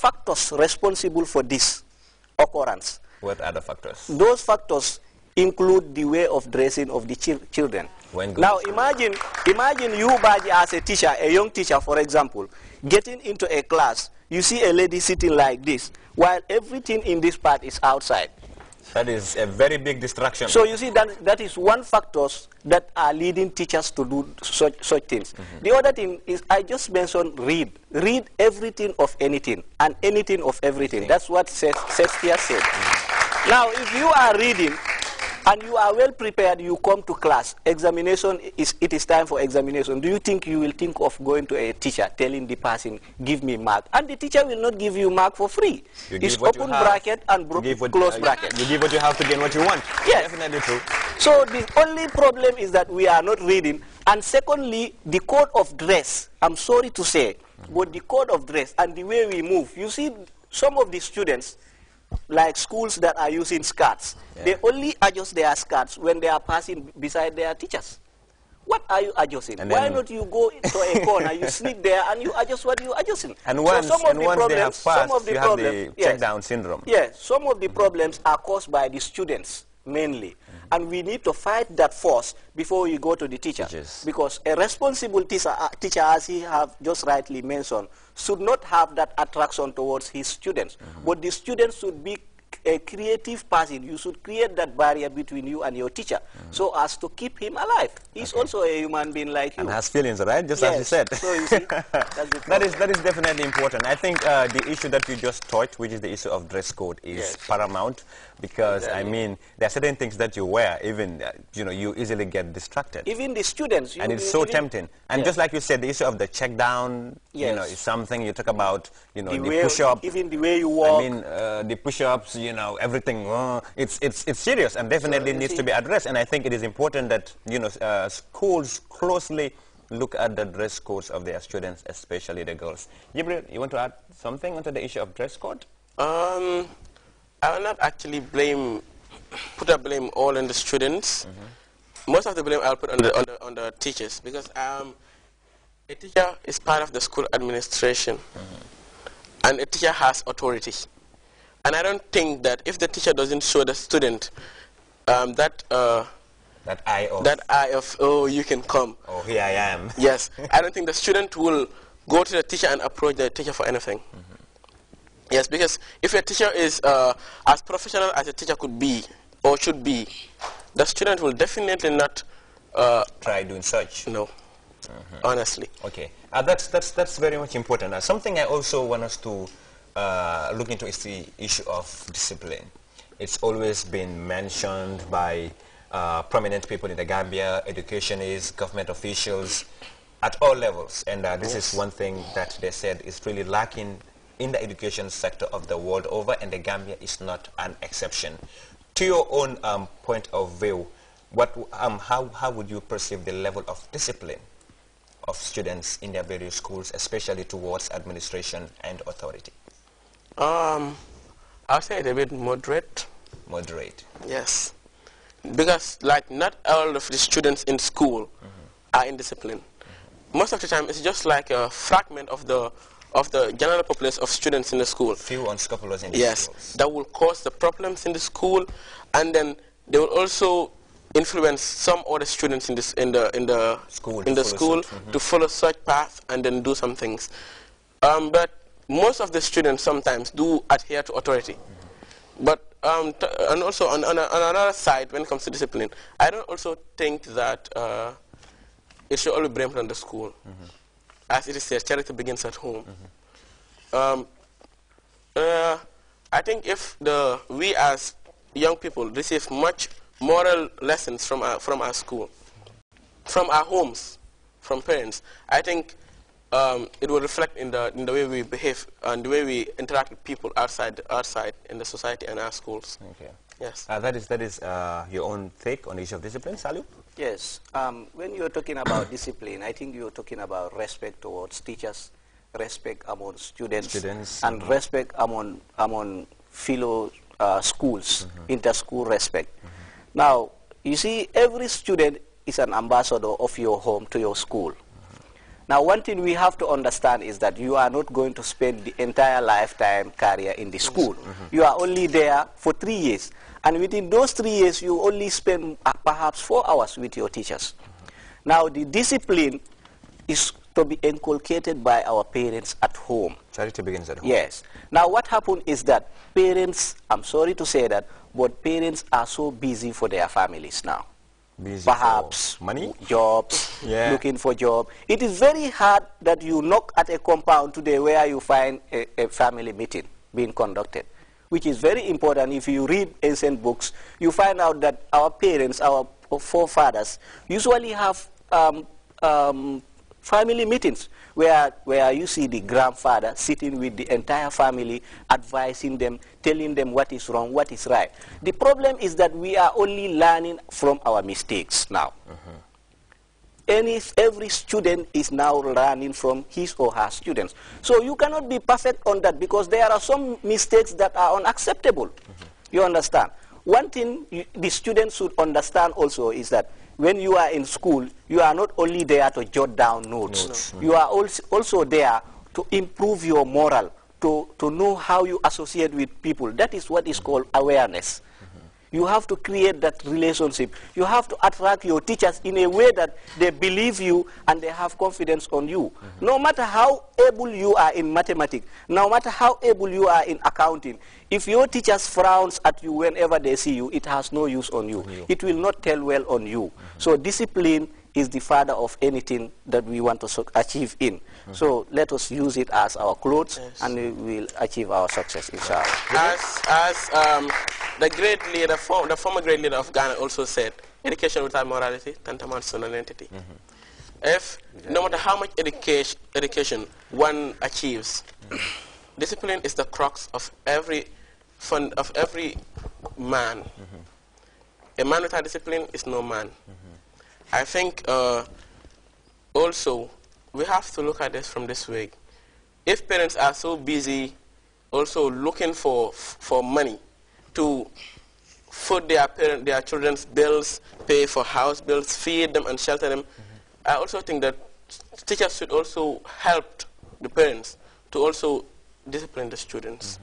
factors responsible for this occurrence. What other factors? Those factors include the way of dressing of the children. Now imagine you, Baji, as a teacher, a young teacher, for example, getting into a class, you see a lady sitting like this, while everything in this part is outside. That is a very big distraction. So you see that is one factors that are leading teachers to do such things. The other thing is, I just mentioned read. Read everything of anything and anything of everything. That's what Shakespeare said. Now, if you are reading and you are well prepared, you come to class, examination, it is time for examination. Do you think you will think of going to a teacher, telling the person, give me mark? And the teacher will not give you mark for free. It's open bracket and close bracket. You give what you have to gain what you want. Yes. Definitely true. So the only problem is that we are not reading. And secondly, the code of dress, I'm sorry to say, but the code of dress and the way we move. You see, some of the students, like schools that are using skirts, they only adjust their skirts when they are passing beside their teachers. What are you adjusting? Why not you go to a corner, you sleep there, and you adjust what you're adjusting? And once, so some of the problems, they have passed, you have the check-down syndrome. Yes, some of the problems are caused by the students, mainly. And we need to fight that force before we go to the teacher. Because a responsible teacher, as he have just rightly mentioned, should not have that attraction towards his students. But the students should be a creative person. You should create that barrier between you and your teacher so as to keep him alive. He's also a human being like you. And has feelings, right? Just as you said. So you see, that is definitely important. I think the issue that you just touched, which is the issue of dress code, is paramount because, I mean, there are certain things that you wear, even, you easily get distracted. Even the students. And it's so tempting. And just like you said, the issue of the check down, is something you talk about, the push-up. Even the way you walk. I mean, the push-ups, everything, it's serious and definitely needs to be addressed. And I think it is important that, schools closely look at the dress codes of their students, especially the girls. Jibril, you want to add something onto the issue of dress code? I will not actually put a blame all on the students. Most of the blame I'll put on the teachers, because a teacher is part of the school administration, and a teacher has authority. And I don't think that if the teacher doesn't show the student that eye of, oh, you can come. Oh, here I am. Yes. I don't think the student will go to the teacher and approach the teacher for anything. Yes, because if a teacher is as professional as a teacher could be or should be, the student will definitely not try doing such. No, honestly. Okay, that's very much important. Something I also want us to look into is the issue of discipline. It's always been mentioned by prominent people in the Gambia, educationists, government officials, at all levels. And this is one thing that they said is really lacking in the education sector of the world over, and the Gambia is not an exception. To your own point of view, how would you perceive the level of discipline of students in their various schools, especially towards administration and authority? I'll say it's a bit moderate. Moderate. Yes. Because, like, not all of the students in school are indisciplined. Most of the time, it's just like a fragment of the general populace of students in the school. Few unscrupulous in the schools. Yes, that will cause the problems in the school, and then they will also influence some other students in the school to follow such path and then do some things. But most of the students sometimes do adhere to authority. But and also on another side, when it comes to discipline, I don't also think that it should all be blamed on the school. As it is said, charity begins at home. I think if we as young people receive much moral lessons from our school, from our homes, from parents, I think it will reflect in the way we behave and the way we interact with people outside in the society and our schools. Okay. Yes. That is your own take on the issue of discipline, Salu? Yes. When you're talking about discipline, I think you're talking about respect towards teachers, respect among students and respect among fellow schools, inter-school respect. Now, you see, every student is an ambassador of your home to your school. Now, one thing we have to understand is that you are not going to spend the entire lifetime career in the school. You are only there for 3 years. And within those 3 years, you only spend perhaps 4 hours with your teachers. Now, the discipline is to be inculcated by our parents at home. Charity begins at home. Yes. Now, what happened is that parents, I'm sorry to say that, but parents are so busy for their families now. Busy Perhaps for money, jobs, yeah. looking for job. It is very hard that you knock at a compound today where you find a family meeting being conducted, which is very important. If you read ancient books, you find out that our parents, our forefathers, usually have family meetings where you see the grandfather sitting with the entire family, advising them, telling them what is wrong, what is right. The problem is that we are only learning from our mistakes now. Every student is now learning from his or her students. So you cannot be perfect on that because there are some mistakes that are unacceptable. You understand? One thing the students should understand also is that when you are in school, you are not only there to jot down notes. You are also there to improve your moral, to know how you associate with people. That is what is called awareness. You have to create that relationship. You have to attract your teachers in a way that they believe you and they have confidence on you. No matter how able you are in mathematics, no matter how able you are in accounting, if your teachers frowns at you whenever they see you, it has no use on you. It will not tell well on you. So discipline is the father of anything that we want to achieve in. So let us use it as our clothes, and we will achieve our success, inshallah. As the great leader, the former great leader of Ghana also said, education without morality tantamount to nonentity. If no matter how much education one achieves, discipline is the crux of every man. A man without discipline is no man. I think also we have to look at this from this way. If parents are so busy also looking for money to food their children's bills, pay for house bills, feed them and shelter them, I also think that teachers should also help the parents to also discipline the students.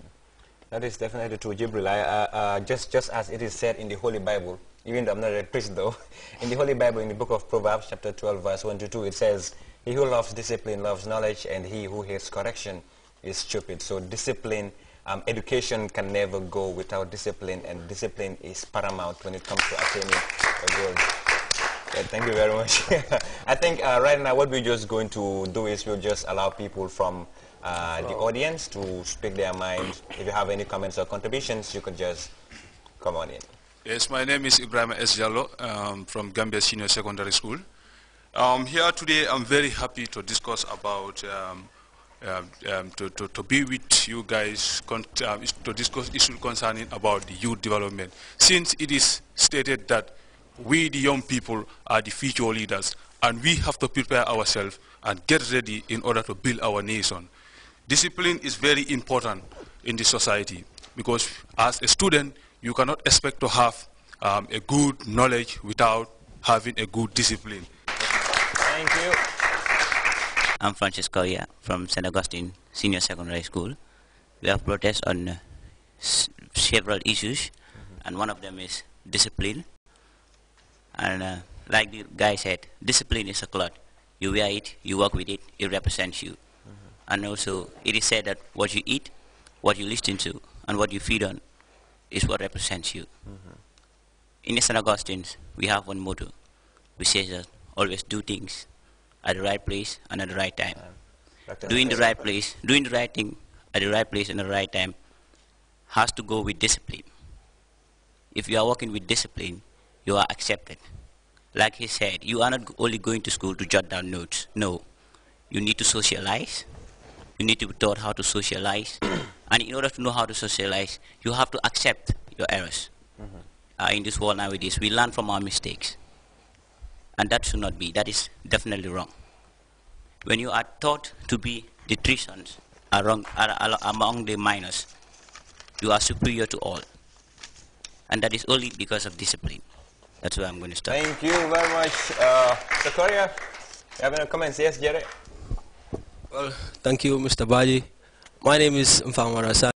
That is definitely true, Jibril. Just as it is said in the Holy Bible, even though I'm not a priest though, in the Holy Bible, in the book of Proverbs, chapter 12, verse 1 to 2, it says, "He who loves discipline loves knowledge, and he who hates correction is stupid." So discipline, education can never go without discipline, and discipline is paramount when it comes to attaining a goal. Yeah, thank you very much. I think right now what we're just going to do is we'll just allow people from the audience to speak their mind. If you have any comments or contributions, you could just come on in. Yes, my name is Ibrahim S. Jallo from Gambia Senior Secondary School. Here today I'm very happy to discuss about, to be with you guys, to discuss issues concerning about the youth development. Since it is stated that we the young people are the future leaders and we have to prepare ourselves and get ready in order to build our nation. Discipline is very important in the society because as a student you cannot expect to have a good knowledge without having a good discipline. Thank you. I'm Francisco from St. Augustine Senior Secondary School. We have protests on several issues, and one of them is discipline. And like the guy said, discipline is a cloth. You wear it, you work with it, it represents you. And also, it is said that what you eat, what you listen to, and what you feed on is what represents you. In St. Augustine's, we have one motto, which says that always do things at the right place and at the right time. Doing the right place, doing the right thing at the right place and at the right time has to go with discipline. If you are working with discipline, you are accepted. Like he said, you are not only going to school to jot down notes. No, you need to socialize. You need to be taught how to socialize. And in order to know how to socialize, you have to accept your errors. In this world nowadays, we learn from our mistakes. And that should not be. That is definitely wrong. When you are taught to be the three sons among the minors, you are superior to all. And that is only because of discipline. That's where I'm going to start. Thank you very much. Zakaria, you have any comments? Yes, Jerry? Well, thank you, Mr. Baji. My name is Mfamara San.